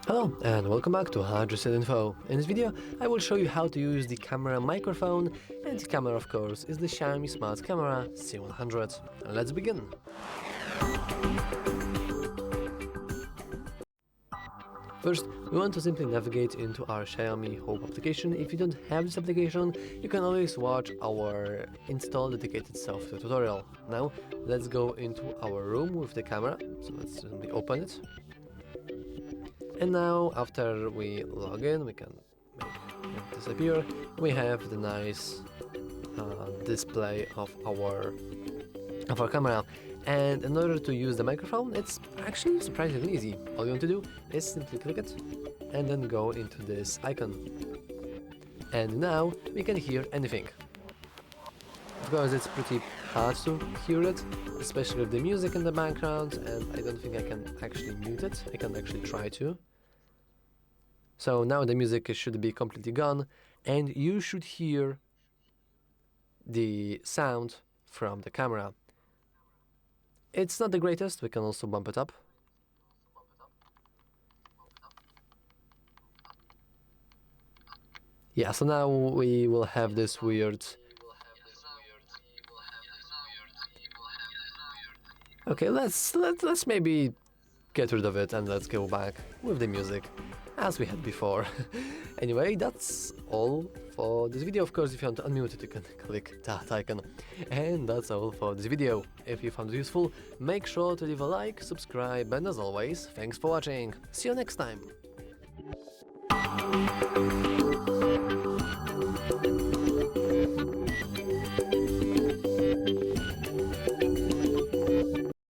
Hello and welcome back to HardReset.Info. In this video I will show you how to use the camera microphone, and the camera of course is the Xiaomi Smart Camera C100. Let's begin. First, we want to simply navigate into our Xiaomi Home application. If you don't have this application, you can always watch our install dedicated software tutorial. Now, let's go into our room with the camera. So let's simply open it. And now, after we log in, we can make it disappear. We have the nice display of our camera. And in order to use the microphone, it's actually surprisingly easy. All you want to do is simply click it and then go into this icon. And now we can hear anything. Of course, it's pretty hard to hear it, especially with the music in the background, and I don't think I can actually mute it. I can actually try to. So now the music should be completely gone, and you should hear the sound from the camera. It's not the greatest, we can also bump it up. Yeah, so now we will have this weird... Okay, let's maybe get rid of it and let's go back with the music as we had before. Anyway, that's all for this video. Of course, if you want to unmute it, you can click that icon. And that's all for this video. If you found it useful, make sure to leave a like, subscribe, and as always, thanks for watching. See you next time.